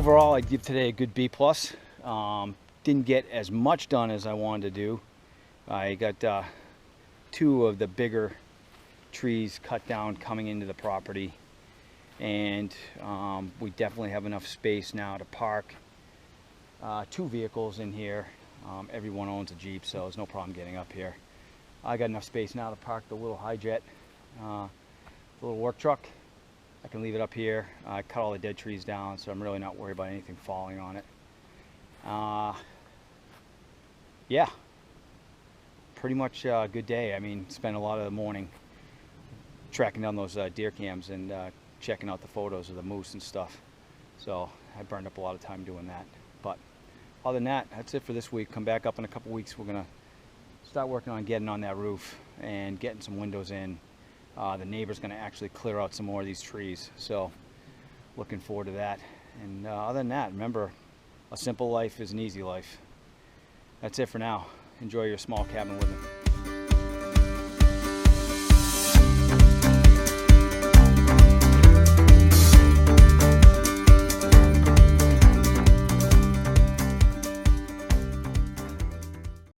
overall, I'd give today a good B+. Didn't get as much done as I wanted to do. I got 2 of the bigger trees cut down coming into the property, and we definitely have enough space now to park 2 vehicles in here. Everyone owns a Jeep, so there's no problem getting up here. I got enough space now to park the little Hi-Jet, the little work truck. I can leave it up here. I cut all the dead trees down, so I'm really not worried about anything falling on it. Yeah, pretty much a good day. I mean, spent a lot of the morning tracking down those deer cams and checking out the photos of the moose and stuff. So I burned up a lot of time doing that. But other than that, that's it for this week. Come back up in a couple weeks. We're gonna start working on getting on that roof and getting some windows in. The neighbor's gonna actually clear out some more of these trees. So looking forward to that. And other than that, remember, a simple life is an easy life. That's it for now. Enjoy your small cabin living.